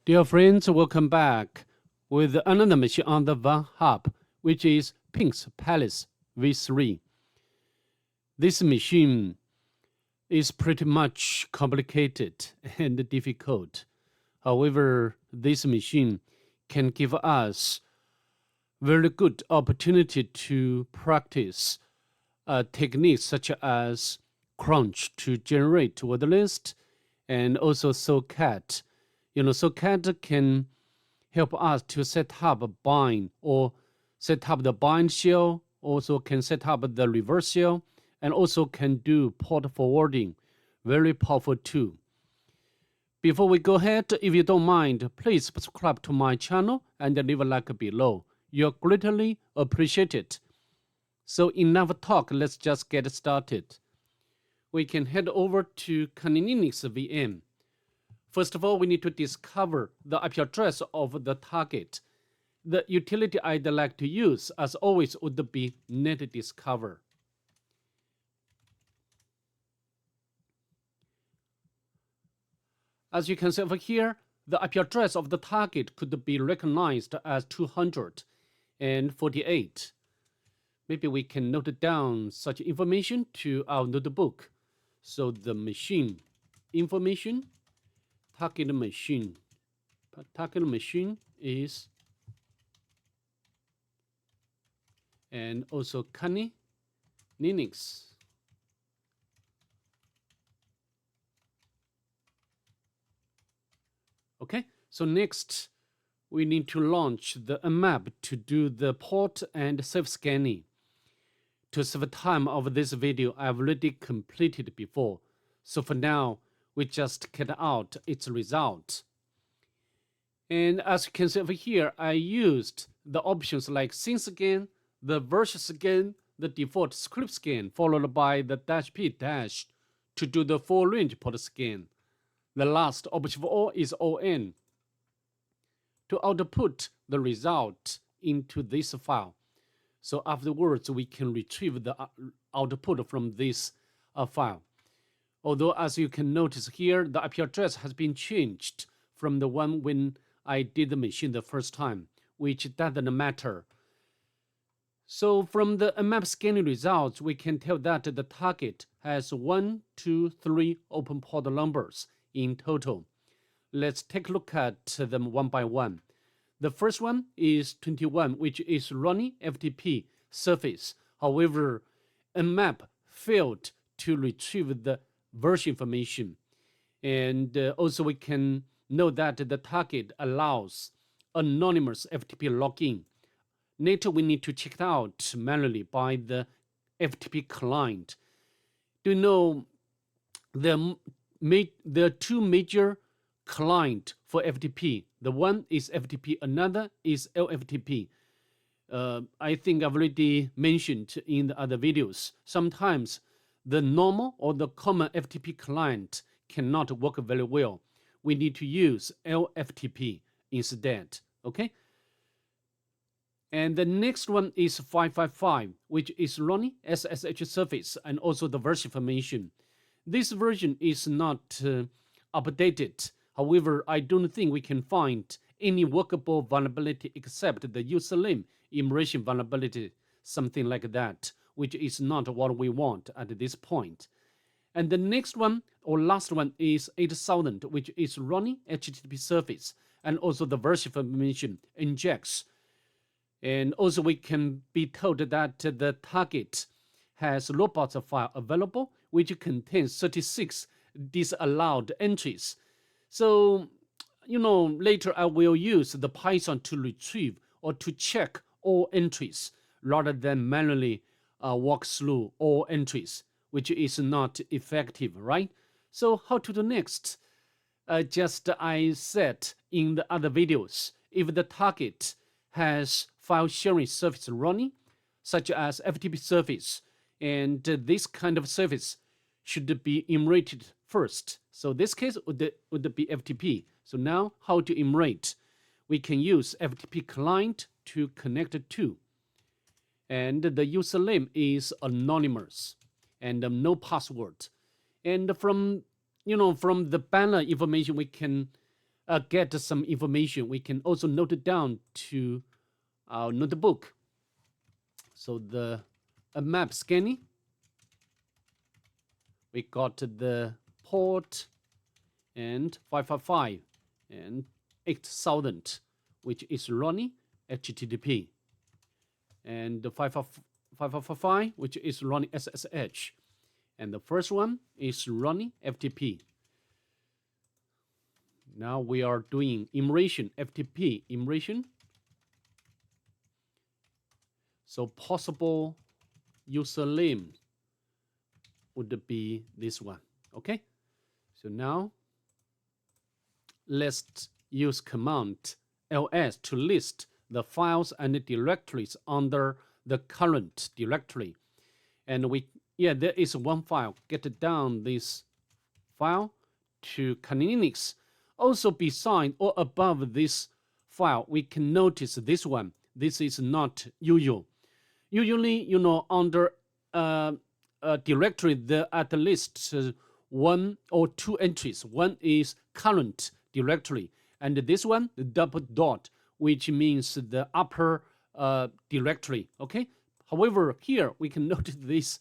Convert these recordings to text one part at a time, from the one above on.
Dear friends, welcome back with another machine on the Vulnhub, which is Pink's Palace V3. This machine is pretty much complicated and difficult. However, this machine can give us very good opportunity to practice techniques such as crunch to generate word list and also socat. Socat can help us to set up a bind or set up the bind shell, also can set up the reverse shell, and also can do port forwarding. Very powerful tool. Before we go ahead, if you don't mind, please subscribe to my channel and leave a like below. You're greatly appreciated. So enough talk, let's just get started. We can head over to Kali Linux VM. First of all, we need to discover the IP address of the target. The utility I'd like to use, as always, would be netdiscover. As you can see over here, the IP address of the target could be recognized as 248. Maybe we can note down such information to our notebook. So the machine information, target machine is, and also Kali Linux. Okay, so next we need to launch the Nmap to do the port and self scanning. To save time of this video, I've already completed before. So for now, we just get out its result. And as you can see over here, I used the options like scene scan, the version scan, the default script scan, followed by the -p- to do the full range port scan. The last option of all is ON to output the result into this file. So afterwards, we can retrieve the output from this file. Although, as you can notice here, the IP address has been changed from the one when I did the machine the first time, which doesn't matter. So from the Nmap scanning results, we can tell that the target has 1, 2, 3 open port numbers in total. Let's take a look at them one by one. The first one is 21, which is running FTP surface. However, Nmap failed to retrieve the version information. And also we can know that the target allows anonymous FTP login. Later, we need to check it out manually by the FTP client. Do you know there are two major clients for FTP? The one is FTP, another is LFTP. I think I've already mentioned in the other videos. Sometimes the normal or the common FTP client cannot work very well. We need to use LFTP instead, okay? And the next one is 555, which is running SSH service and also the version information. This version is not updated. However, I don't think we can find any workable vulnerability except the username immersion vulnerability, something like that, which is not what we want at this point. And the next one, or last one, is 8000, which is running HTTP service and also the version information injects. And also we can be told that the target has robots file available, which contains 36 disallowed entries. So, later I will use the Python to retrieve or to check all entries rather than manually walk through all entries, which is not effective, right? So how to do next? Just I said in the other videos, if the target has file sharing service running, such as FTP service, and this kind of service should be enumerated first. So this case would be FTP. So now how to enumerate? We can use FTP client to connect to. And the username is anonymous and no password. And from the banner information, we can get some information, we can also note it down to our notebook. So the map scanning, we got the port and 555 and 8000, which is running HTTP, and the 5555, which is running SSH, and the first one is running FTP. Now we are doing immersion, FTP immersion. So possible username would be this one. Okay, so now let's use command ls to list the files and directories under the current directory. And there is one file. Get down this file to Linux. Also beside or above this file, we can notice this one. This is not usual. Usually, under a directory, there are at least one or two entries. One is current directory, and this one, the double dot, which means the upper directory. Okay. However, here we can notice this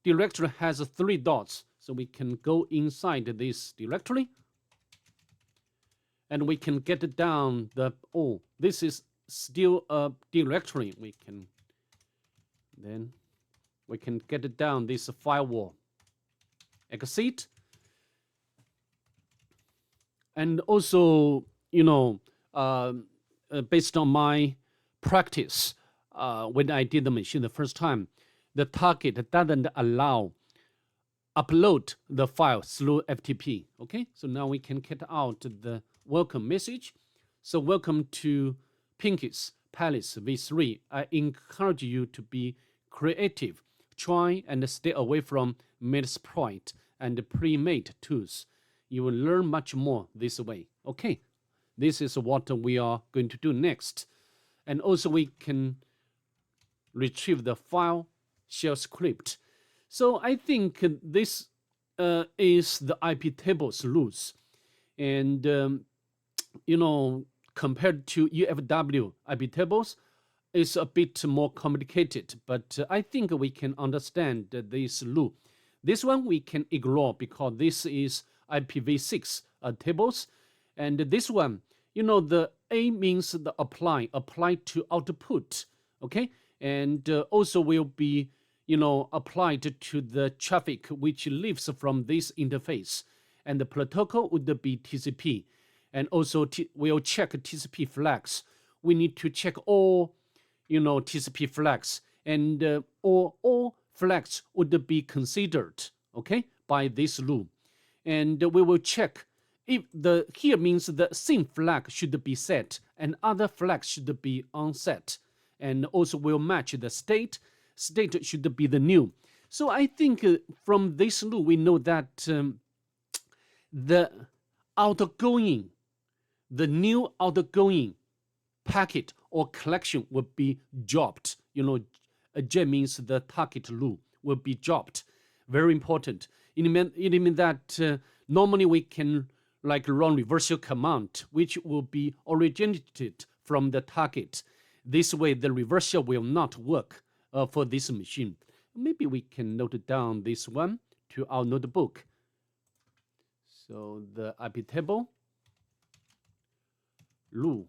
directory has 3 dots, so we can go inside this directory, and we can get down this is still a directory. We can get down this firewall, exit, and also based on my practice when I did the machine the first time, the target doesn't allow upload the file through FTP. Okay, so now we can get out the welcome message. So welcome to Pinky's Palace v3. I encourage you to be creative. Try and stay away from Metasploit and pre-made tools. You will learn much more this way. Okay, this is what we are going to do next. And also we can retrieve the file shell script. So I think this is the IP tables rules. And, compared to UFW IP tables, it's a bit more complicated. But I think we can understand this rule. This one we can ignore because this is IPv6 tables. And this one, the A means the apply to output. Okay. And also will be applied to the traffic which leaves from this interface. And the protocol would be TCP. And also we'll check TCP flags. We need to check all, TCP flags. And all flags would be considered, okay, by this rule. And we will check if here means the same flag should be set and other flags should be unset. And also will match the state. State should be the new. So I think from this rule, we know that the new outgoing packet or collection will be dropped. J means the target rule will be dropped. Very important. It means that normally we can run reversal command, which will be originated from the target. This way, the reversal will not work for this machine. Maybe we can note down this one to our notebook. So the IP table rule.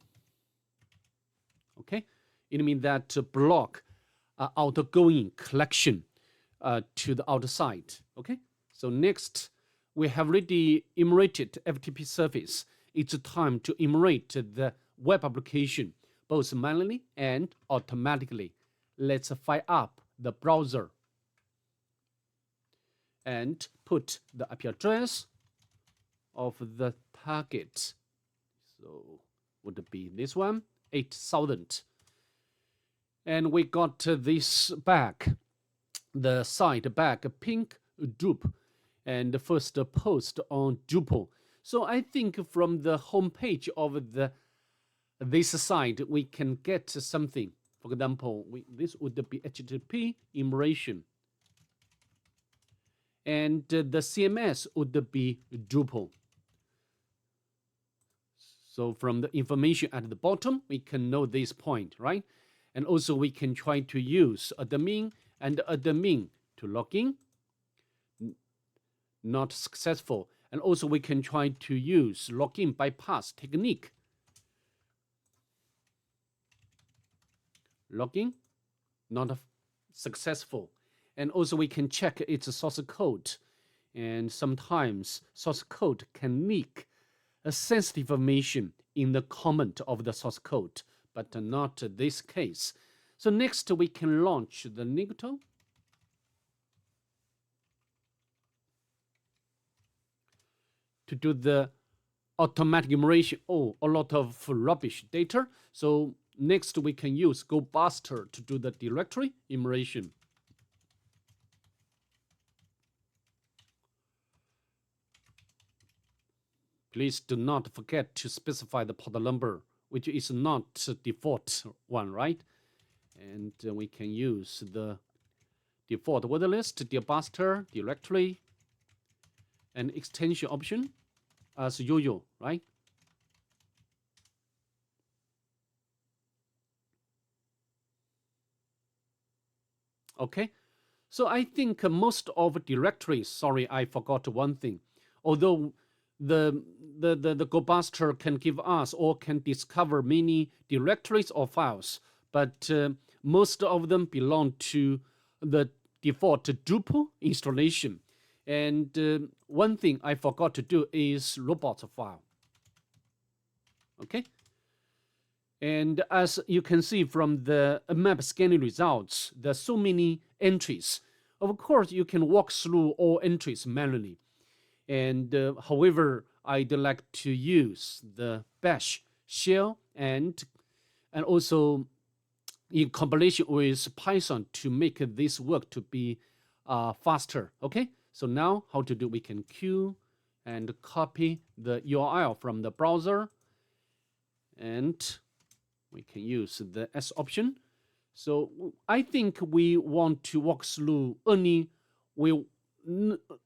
Okay, it means that block outgoing collection to the outside. Okay, so next we have already enumerated FTP service. It's time to enumerate the web application, both manually and automatically. Let's fire up the browser and put the IP address of the target. So would be this one, 8000. And we got this back, the site back, pink Drupal, and the first post on Drupal. So I think from the homepage of this site, we can get something. For example, this would be HTTP immersion. And the CMS would be Drupal. So from the information at the bottom, we can know this point, right? And also we can try to use admin and admin to log in. Not successful. And also we can try to use login bypass technique. Login, not successful. And also we can check its source code. And sometimes source code can leak a sensitive information in the comment of the source code, but not this case. So next we can launch the Nigto. To do the automatic enumeration. Oh, a lot of rubbish data. So next we can use GoBuster to do the directory enumeration. Please do not forget to specify the port number, which is not default one, right? And we can use the default word list, GoBuster, directory, and extension option as usual, right? Okay, so I think most of directories, sorry, I forgot one thing. Although the GoBuster can give us or can discover many directories or files, but most of them belong to the default Drupal installation. And one thing I forgot to do is robots file. Okay. And as you can see from the map scanning results, there are so many entries. Of course, you can walk through all entries manually. And however, I'd like to use the bash shell and also in combination with Python to make this work to be faster. Okay, so now how to do? We can queue and copy the URL from the browser, and we can use the S option. So I think we want to walk through we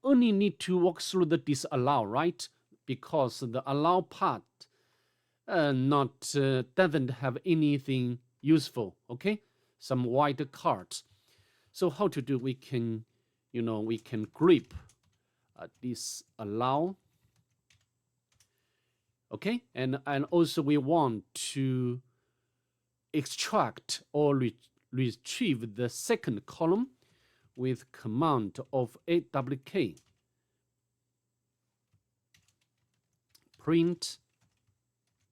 only need to walk through the disallow, right? Because the allow part doesn't have anything useful, okay? Some white cards. So how to do? We can, we can grep disallow, okay? And also we want to extract or retrieve the second column with command of awk print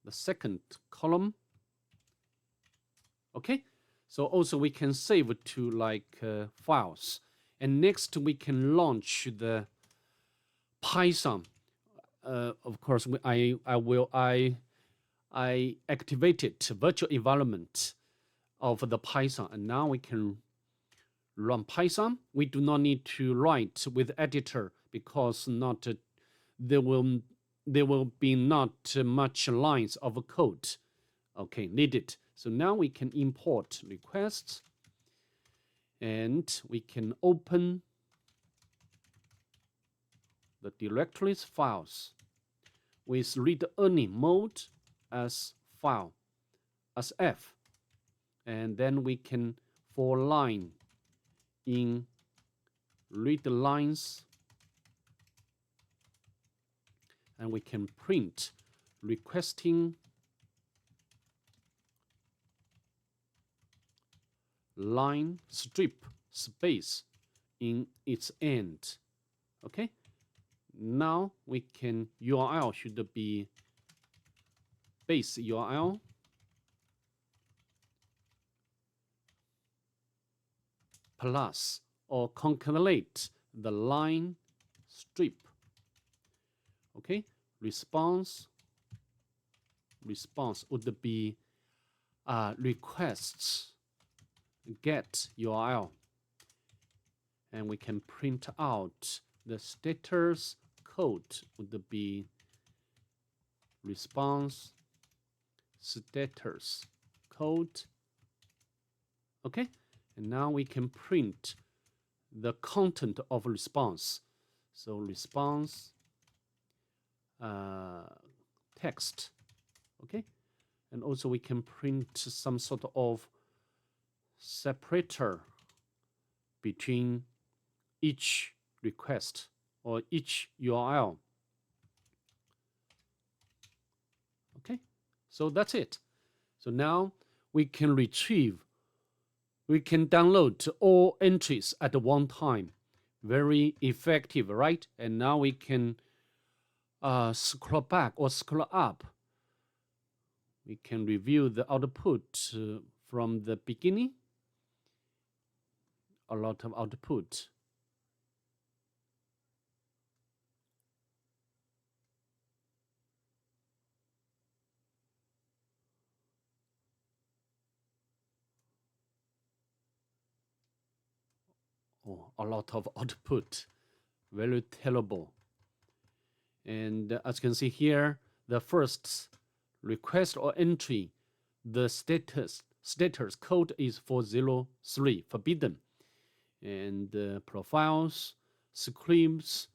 the second column. Okay, so also we can save to like files, and next we can launch the Python. Of course, I activated virtual environment of the Python, and now we can run Python. We do not need to write with editor because there will be not much lines of code, okay, needed. So now we can import requests, and we can open the directories files with read-only mode as file as F, and then we can for line in read lines, and we can print requesting line strip space in its end. Okay, now we can URL should be base URL plus or concatenate the line strip. Okay, response would be requests get URL, and we can print out the status code would be response status code. Okay, and now we can print the content of response. So response text. Okay, and also we can print some sort of separator between each request or each URL. Okay, so that's it. So now we can download all entries at one time. Very effective, right? And now we can scroll back or scroll up. We can review the output from the beginning. A lot of output. Oh, a lot of output. Very terrible. And as you can see here, the first request or entry, the status code is 403, forbidden. And profiles, scripts,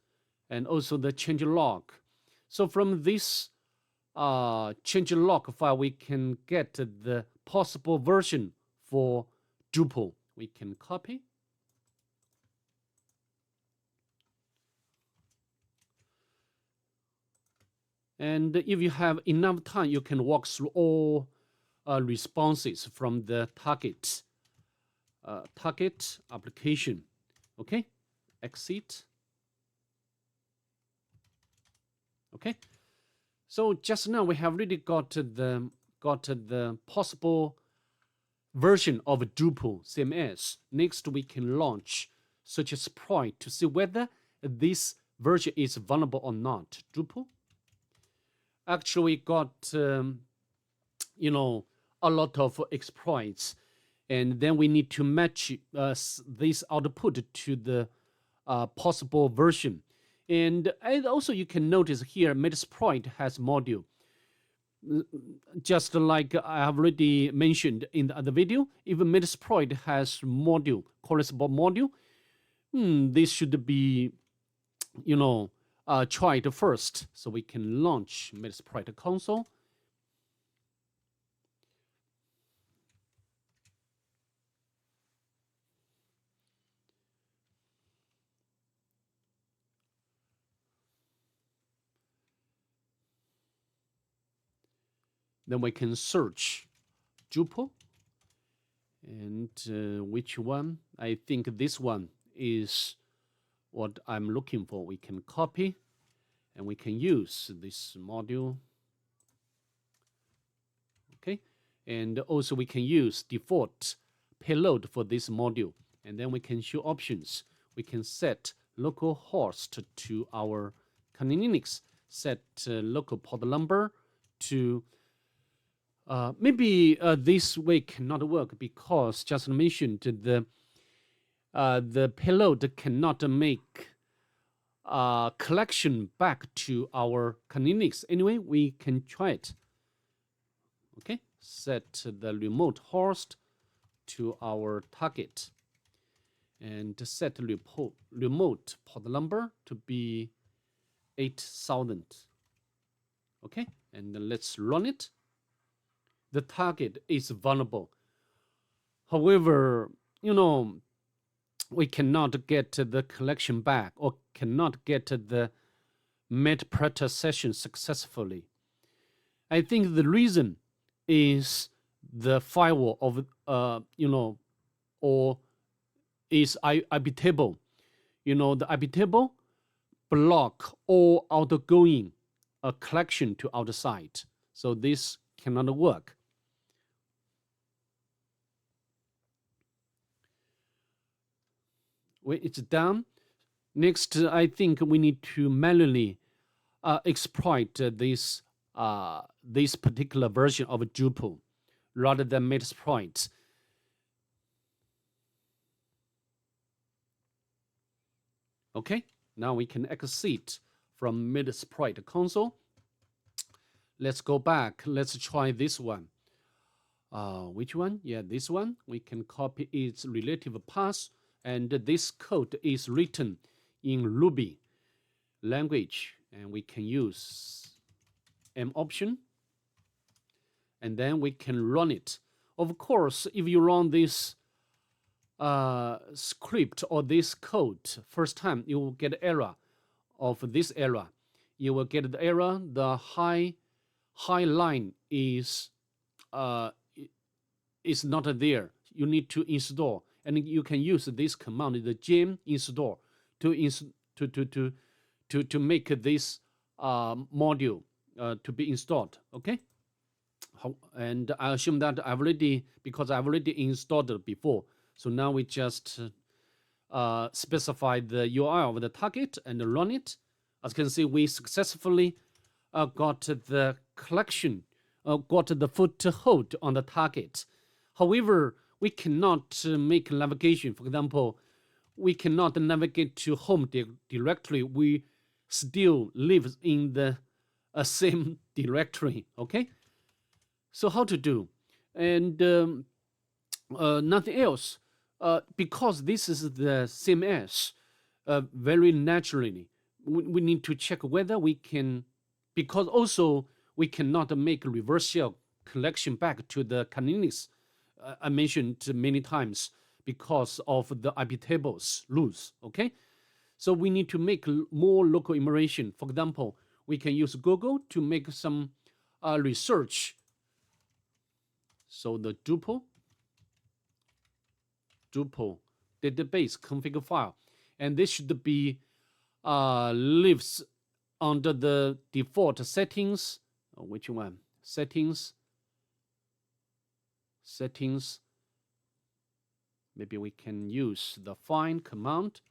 and also the change log. So from this change log file, we can get the possible version for Drupal. We can copy. And if you have enough time, you can walk through all responses from the target application. Okay, exit. Okay, so just now we have really got the possible version of Drupal CMS. Next, we can launch such a sprite to see whether this version is vulnerable or not. Drupal. Actually, got a lot of exploits, and then we need to match this output to the possible version. And also you can notice here, Metasploit has module. Just like I have already mentioned in the other video, if Metasploit has module, corresponding module, this should be, tried first. So we can launch Metasploit console. Then we can search Drupal. And which one? I think this one is what I'm looking for. We can copy and we can use this module. Okay. And also we can use default payload for this module. And then we can show options. We can set localhost to our Kali Linux, set local port number to maybe this way cannot work because just mentioned the payload cannot make collection back to our Kali Linux. Anyway, we can try it. Okay, set the remote host to our target and set remote port number to be 8000. Okay, and let's run it. The target is vulnerable. However, we cannot get the collection back or cannot get the meta session successfully. I think the reason is the firewall of or is IP table. The IP table block all outgoing collection to outside. So this cannot work. When it's done, next I think we need to manually exploit this particular version of Drupal rather than Metasploit. Okay, now we can exit from Metasploit console. Let's go back. Let's try this one. Which one? Yeah, this one. We can copy its relative path, and this code is written in Ruby language, and we can use M option. and then we can run it. Of course, if you run this script or this code first time, you will get error of this error. You will get the error. The high line is not there. You need to install, and you can use this command, the gem install, to make this module to be installed. Okay. And I assume that because I've already installed it before. So now we just specify the URL of the target and run it. As you can see, we successfully got the collection, got the foothold on the target. However, we cannot make navigation. For example, we cannot navigate to home directory. We still live in the same directory. Okay. So how to do? And nothing else. Because this is the same as, very naturally, we need to check whether we can, because also we cannot make reverse shell collection back to the canonics I mentioned many times because of the IP tables rules. Okay, so we need to make more local enumeration. For example, we can use Google to make some research. So the duple database config file, and this should be lives under the default settings. Which one? Settings. Maybe we can use the find command.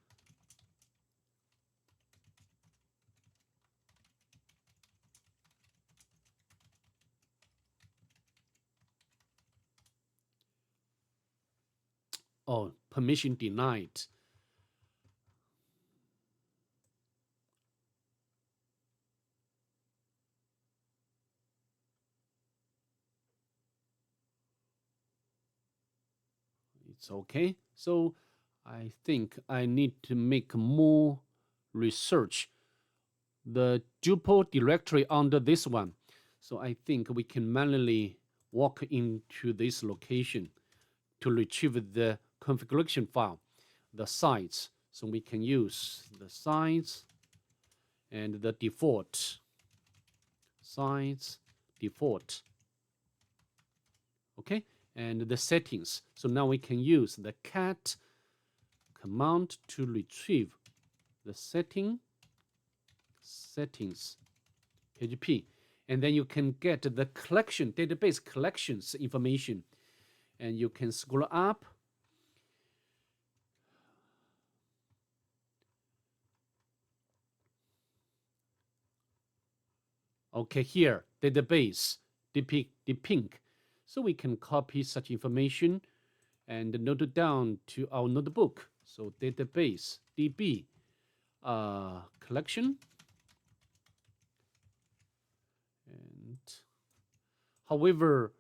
Oh, permission denied. It's okay. So I think I need to make more research. The duple directory under this one. So I think we can manually walk into this location to retrieve the configuration file, the sites. So we can use the sites and the default. Sites, default. Okay, and the settings. So now we can use the cat command to retrieve the settings, PHP, and then you can get the collection, database collections information, and you can scroll up. Okay, here, database, pink. So we can copy such information and note it down to our notebook. So database, DB, collection. And however,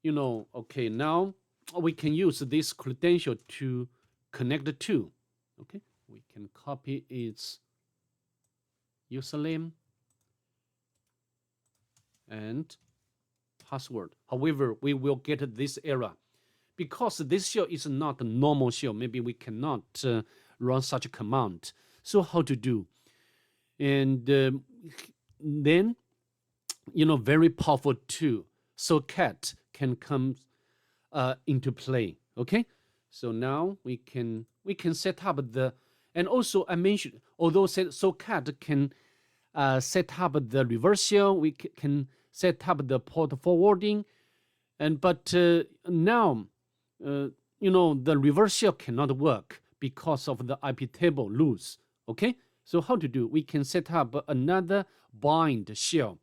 okay, now we can use this credential to connect to. Okay, we can copy its username and password. However, we will get this error because this shell is not a normal shell. Maybe we cannot run such a command. So how to do? And then, very powerful tool, socat, can come into play. Okay, so now we can set up the, and also I mentioned, although socat can set up the reverse shell, we can set up the port forwarding, but now the reverse shell cannot work because of the IP table rules. Okay, so how to do? We can set up another bind shell,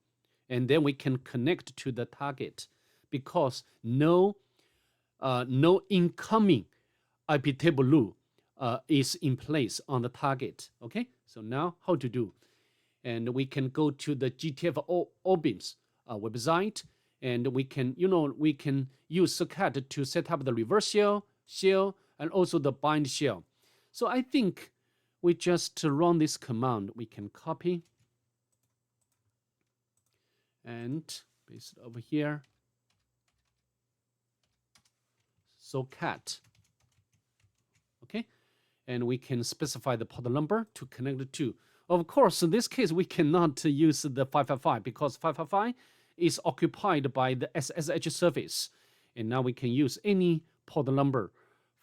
and then we can connect to the target because no incoming IP table rule is in place on the target. Okay, so now how to do? And we can go to the CTF OBIMS website, and we can use socat to set up the reverse shell, and also the bind shell. So I think we just run this command. We can copy and paste it over here. socat. Okay, and we can specify the port number to connect to. Of course, in this case, we cannot use the 555 because 555 is occupied by the SSH service. And now we can use any port number,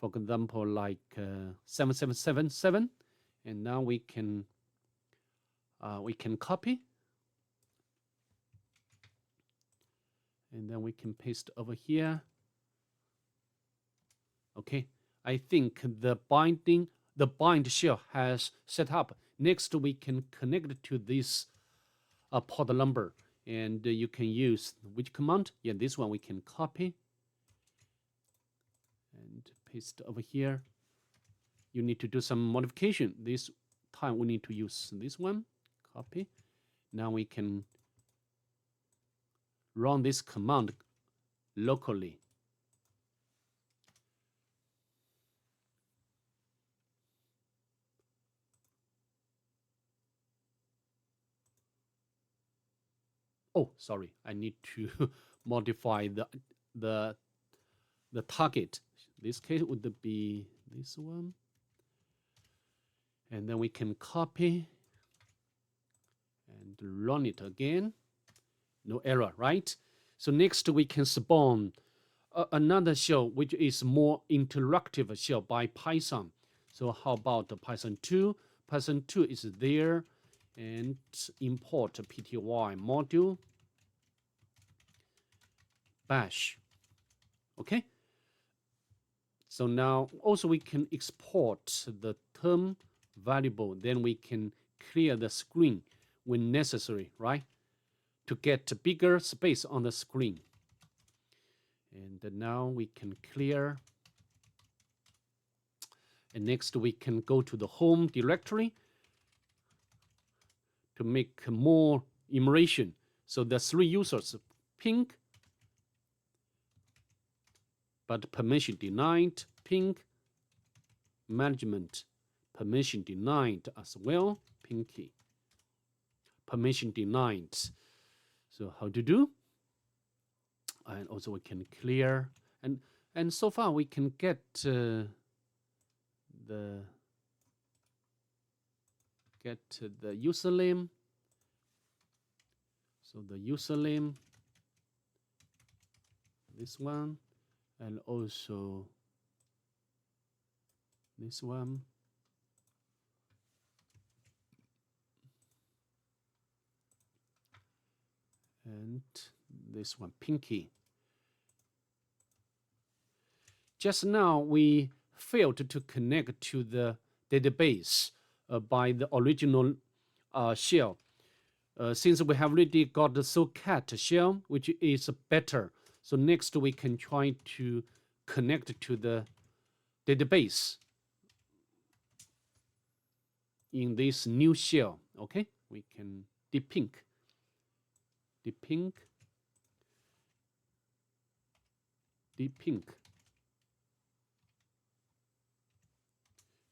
for example, like 7777. And now we can copy. And then we can paste over here. Okay, I think the bind shell has set up. Next, we can connect to this port number, and you can use which command? Yeah, this one we can copy and paste over here. You need to do some modification. This time we need to use this one, copy. Now we can run this command locally. Oh, sorry, I need to modify the target. This case would be this one. And then we can copy and run it again. No error, right? So next we can spawn another shell which is more interactive shell by Python. So how about Python 2? Python 2 is there, and import pty module bash. Okay. So now also we can export the term variable. Then we can clear the screen when necessary, right? To get bigger space on the screen. And now we can clear. And next we can go to the home directory to make more immersion. So the 3 users, pink, but permission denied, pink, management, permission denied as well, pinky, permission denied. So how to do? And also we can clear, and so far we can get the username. So the username, this one, and also this one. And this one, pinky. Just now we failed to connect to the database by the original shell. Since we have already got the socat shell, which is better. So next we can try to connect to the database in this new shell. Okay, we can depink.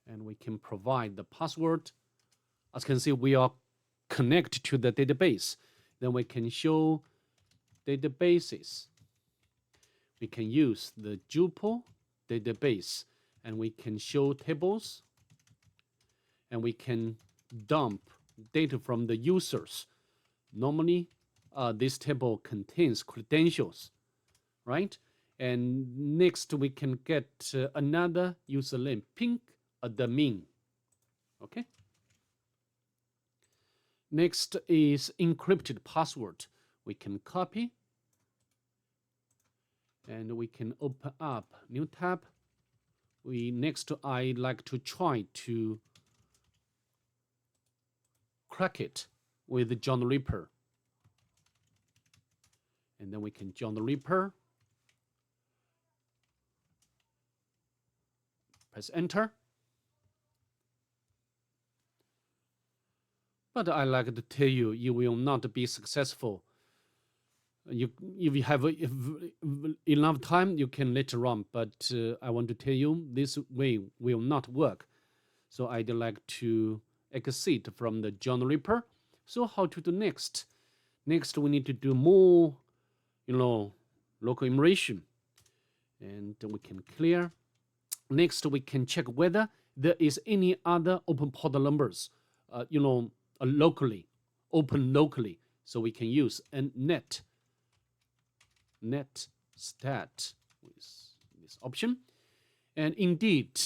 And we can provide the password. As you can see, we are connected to the database. Then we can show databases. We can use the Drupal database, and we can show tables, and we can dump data from the users. Normally, this table contains credentials, right? And next we can get another username, pink admin. Okay. Next is encrypted password. We can copy, and we can open up new tab. I like to try to crack it with John Reaper. And then we can John the Reaper. Press enter. But I like to tell you, you will not be successful. If you have enough time, you can later on. But I want to tell you, this way will not work. So I'd like to exit from the John Reaper. So how to do next? Next, we need to do more, local immersion. and we can clear. Next, we can check whether there is any other open port numbers, locally, open locally. So we can use a net stat with this option. And indeed,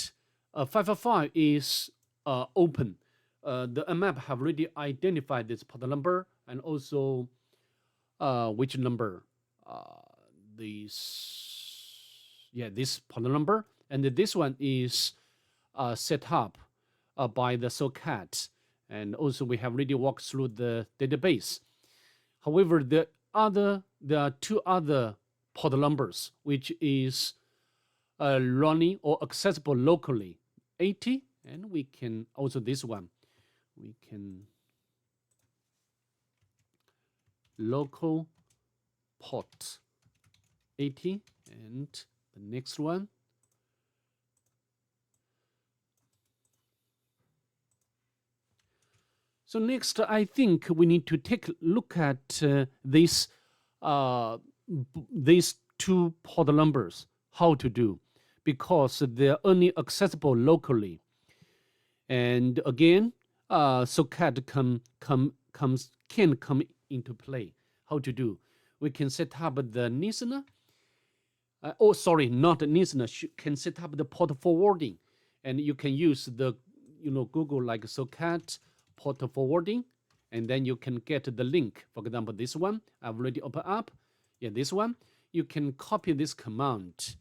555 is open. The map have already identified this port number and also which number this port number, and this one is set up by the socat, and also we have already walked through the database. However, there are two other port numbers which is running or accessible locally, 80, and we can also this one, we can local port 80, and the next one so next I think we need to take a look at these two port numbers, how to do, because they're only accessible locally. And again, socat can come into play. How to do? We can set up the listener. Not listener. Can set up the port forwarding, and you can use the Google like socat port forwarding, and then you can get the link. For example, this one I've already opened up. Yeah, this one. You can copy this command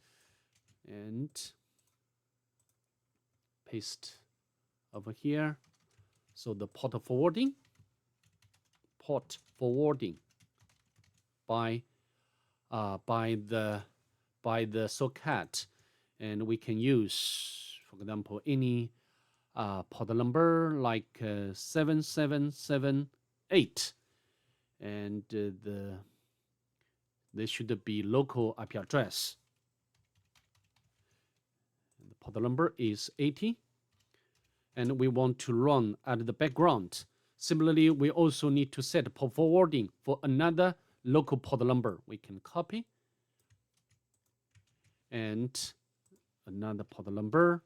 and paste over here. So the port forwarding by the socat, and we can use, for example, any port number like 7778, and this should be local IP address. And the port number is 80, and we want to run at the background. Similarly, we also need to set port forwarding for another local port number. We can copy and another port number,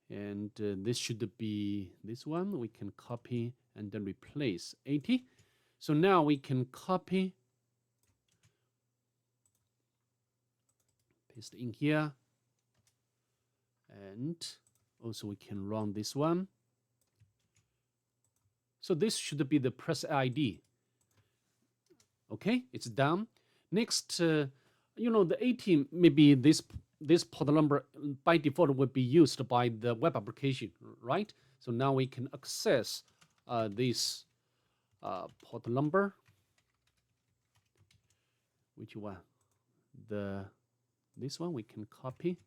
and this should be this one. We can copy and then replace 80. So now we can copy, paste in here, and also we can run this one. So this should be the press ID. Okay, it's done. Next, the 80, maybe this port number by default would be used by the web application, right? So now we can access this port number. Which one? This one we can copy.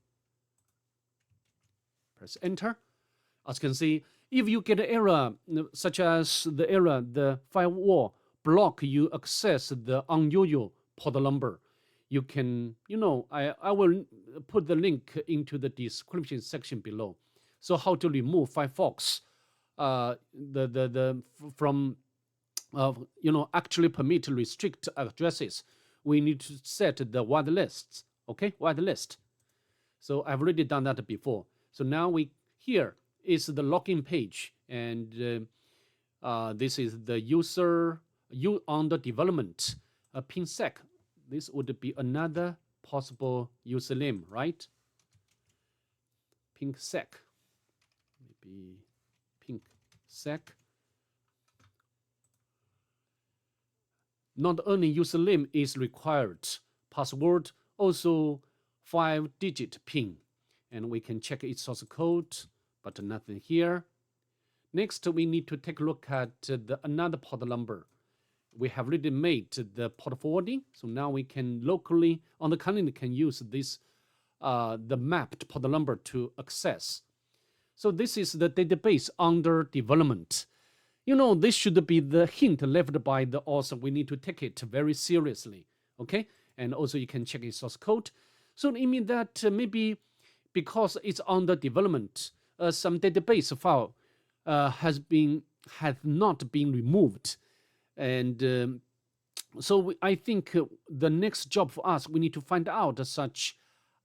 Press enter. As you can see, if you get an error, such as the error, the firewall block you access the unusual port number, you can, I will put the link into the description section below. So how to remove Firefox from actually permit to restrict addresses, we need to set the wide lists. Okay, wide list. So I've already done that before. So now here is the login page, and this is the user under development pinsec. This would be another possible username, right? Pinsec, maybe pinsec. Not only username is required, password also 5-digit PIN, and we can check its source code, but nothing here. Next, we need to take a look at another port number. We have already made the port forwarding, so now we can locally on the calendar can use this the mapped port number to access. So this is the database under development. This should be the hint left by the author. We need to take it very seriously, okay? And also you can check its source code. So it means that maybe because it's under development, some database file has not been removed. And so I think the next job for us, we need to find out such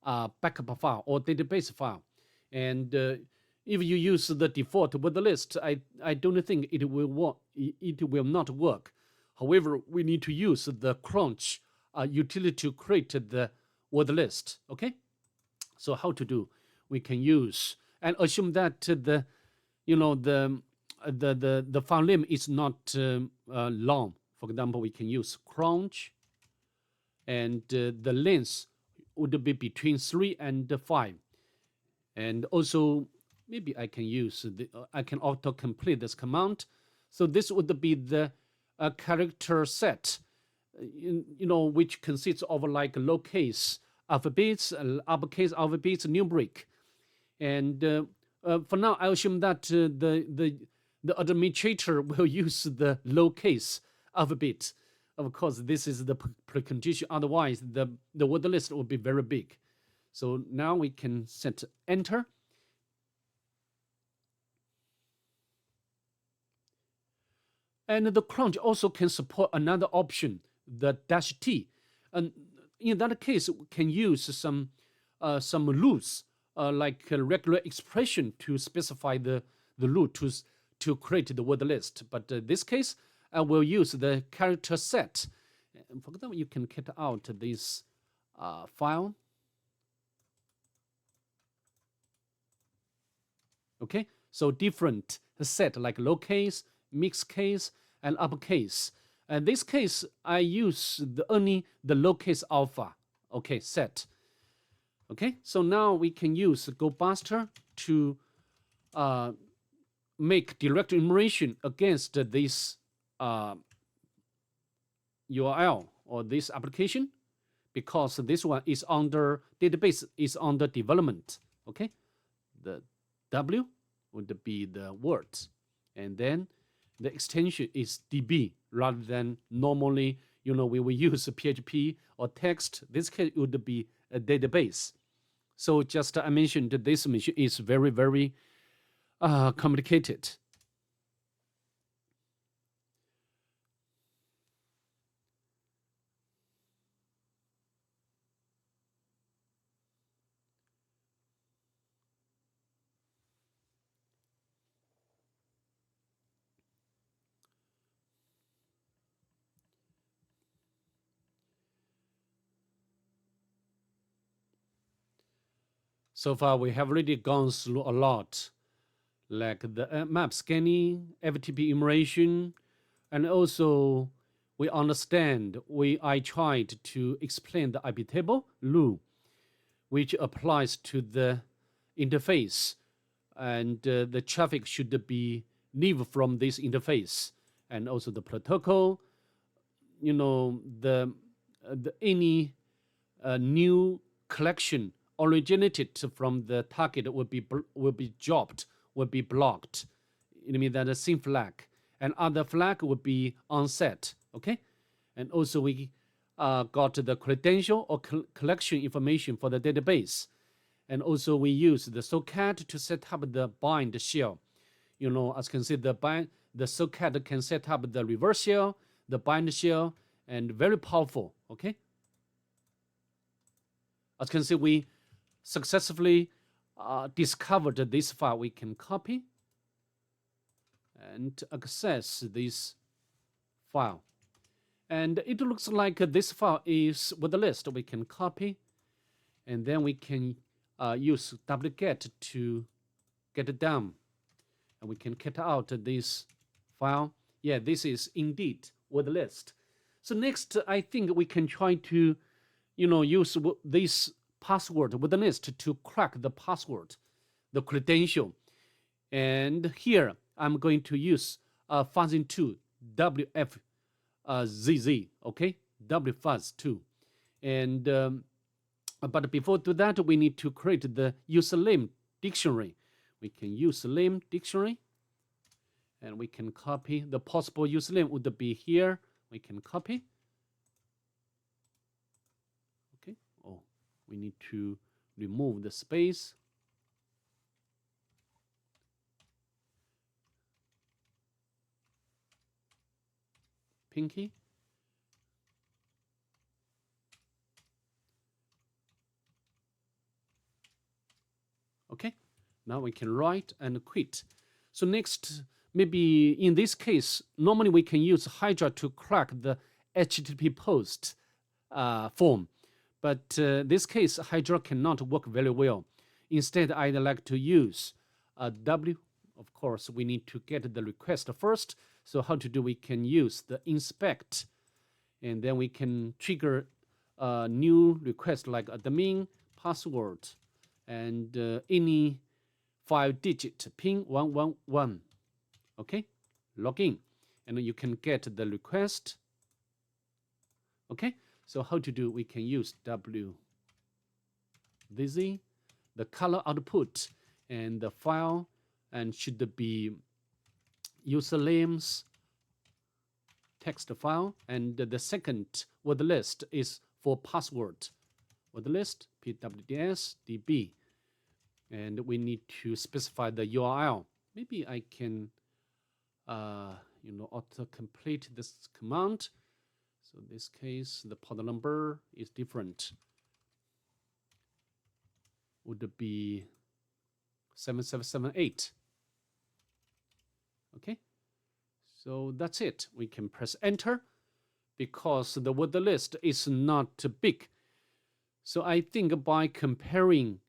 backup file or database file. And if you use the default word list, I don't think it will work. It will not work. However, we need to use the crunch utility to create the word list. Okay, so how to do? We can use and assume that the file name is not long. For example, we can use crunch, and the length would be between 3 and 5. And also, maybe I can use I can auto-complete this command. So this would be the character set, which consists of like lowercase alphabets, uppercase alphabets, numeric. And for now, I assume that the administrator will use the lowercase alphabet. Of course, this is the precondition. Otherwise, the word list will be very big. So now we can set enter. And the crunch also can support another option, the -t. And in that case, we can use some loops, like a regular expression to specify the loop to create the word list. But in this case, I will use the character set. And for example, you can cut out this file. Okay, so different set like lowercase, mixed case, and uppercase. In this case, I use only the lowercase alpha. Okay, set. Okay, so now we can use GoBuster to make direct enumeration against this URL or this application, because this one is under database, is under development. Okay, the W would be the words, and then the extension is DB rather than normally, we will use PHP or text. This case would be a database. So just I mentioned this machine is very, very complicated. So far, we have already gone through a lot, like the map scanning, FTP enumeration, and also we understand, I tried to explain the IP table loop, which applies to the interface, and the traffic should be leave from this interface, and also the protocol, the any new collection originated from the target will be dropped, will be blocked. It means that the same flag and other flag would be unset. Okay, and also we got the credential or collection information for the database, and also we use the socat to set up the bind shell. As you can see, the socat can set up the reverse shell, the bind shell, and very powerful. Okay, as you can see, we successfully discovered this file. We can copy and access this file. And it looks like this file is with the list. We can copy, and then we can use wget to get it down. And we can cut out this file. Yeah, this is indeed with the list. So next, I think we can try to, use this password with the list to crack the password, the credential. And here I'm going to use fuzzing2 WFZZ, okay, WFuzz2. And but before do that, we need to create the username dictionary. We can use name dictionary, and we can copy the possible username would be here. We can copy. Okay. Oh, we need to remove the space. Pinky. Okay, now we can write and quit. So next, maybe in this case, normally we can use Hydra to crack the HTTP post form. But this case, Hydra cannot work very well. Instead, I'd like to use a W. Of course, we need to get the request first. So how to do? We can use the inspect, and then we can trigger a new request like admin password and any 5-digit pin 111. Okay, log in, and you can get the request. Okay, so how to do? We can use W busy, the color output, and the file, and should be usernames text file, and the second word list is for password. Word list pwds db, and we need to specify the URL. Maybe I can auto-complete this command. So in this case, the port number is different. Would be 7778. Okay, so that's it. We can press enter because the word list is not big. So I think by comparing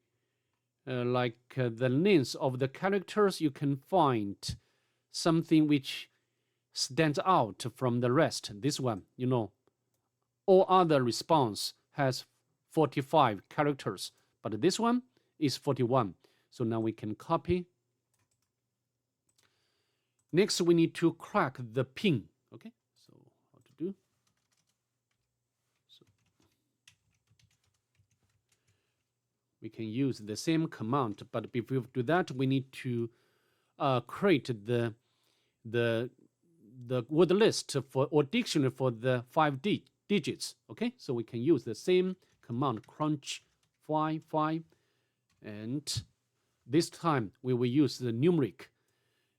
the names of the characters, you can find something which stands out from the rest. This one, all other response has 45 characters, but this one is 41. So now we can copy. Next, we need to crack the pin. Okay, so how to do? So we can use the same command, but before we do that, we need to create the word list for or dictionary for the 5 digits. Okay, so we can use the same command crunch 5, and this time we will use the numeric.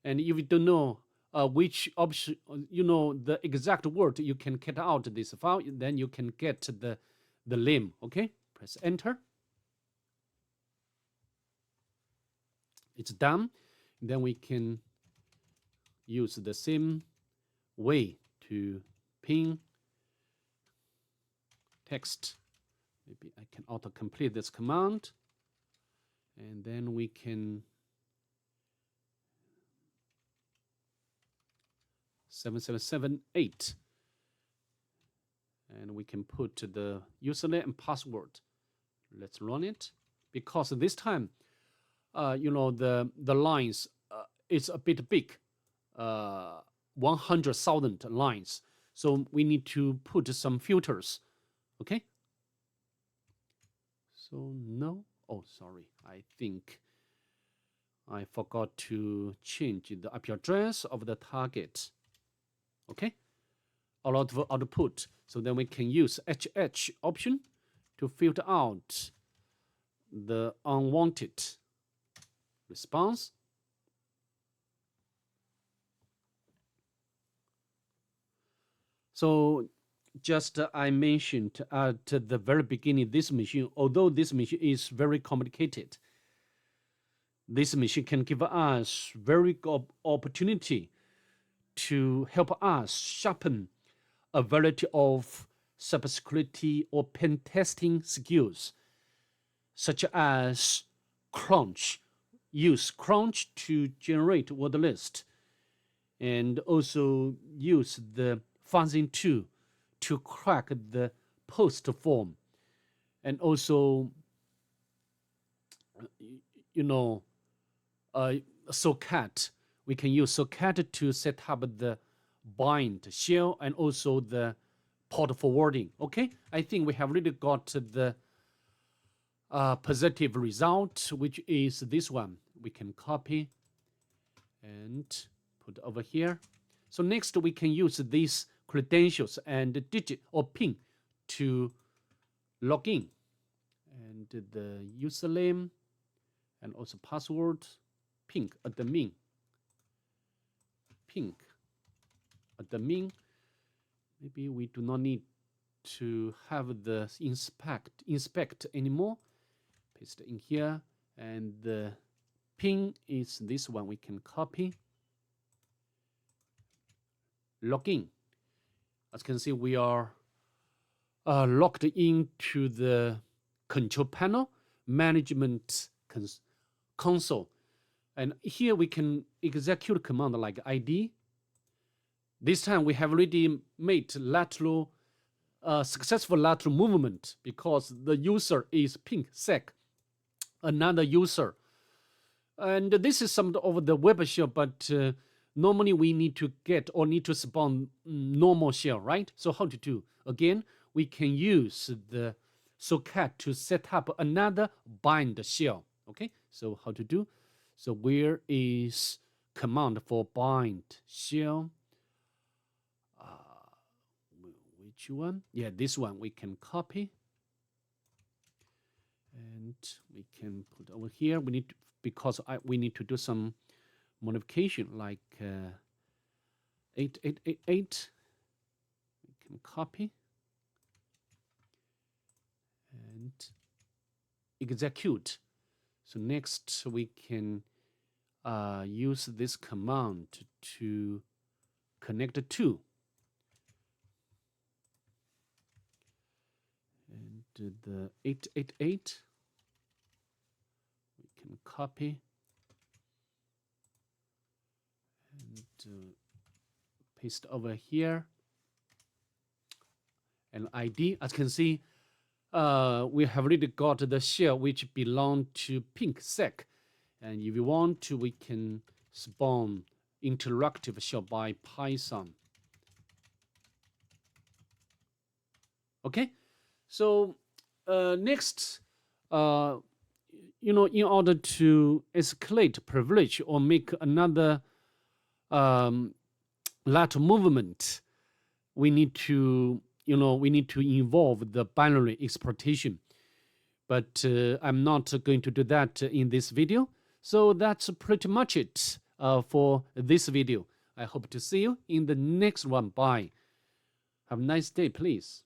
And if you don't know which option, the exact word you can get out this file, then you can get the name. Okay, press enter. It's done. Then we can use the same way to pin text. Maybe I can auto-complete this command. And then we can 7778. And we can put the username and password. Let's run it. Because this time, the lines is a bit big, 100,000 lines. So we need to put some filters. Okay. So no. Oh, sorry. I think I forgot to change the IP address of the target. Okay. A lot of output. So then we can use HH option to filter out the unwanted response. So just I mentioned at the very beginning, this machine, although this machine is very complicated, this machine can give us very good opportunity to help us sharpen a variety of cybersecurity or pen testing skills, such as Crunch. Use Crunch to generate word list, and also use the fuzzing tool to crack the post form, and also socat. We can use socat to set up the bind shell and also the port forwarding. Okay, I think we have really got the positive result, which is this one. We can copy and put over here. So next we can use these credentials and digit or pin to log in, and the username and also password pink admin. Maybe we do not need to have the inspect anymore. Paste in here, And the pin is this one. We can copy. Login. As you can see, we are logged into the control panel, management console. And here we can execute a command like ID. This time we have already made successful lateral movement because the user is ping sec, another user. And this is some of the web shell, but normally we need to get or need to spawn normal shell, right? So how to do? Again, we can use the socat to set up another bind shell. Okay, so how to do? So where is command for bind shell? Which one? Yeah, this one we can copy. And we can put over here. We need to, because we need to do some modification like 8888. We can copy and execute. So next we can use this command to connect to. And the 888 we can copy and paste over here. And ID, as you can see, we have already got the shell which belong to pink sec. And if you want to, we can spawn interactive shell by Python. Okay, so next, in order to escalate privilege or make another lateral movement, we need to involve the binary exploitation. But I'm not going to do that in this video. So that's pretty much it for this video. I hope to see you in the next one. Bye. Have a nice day, please.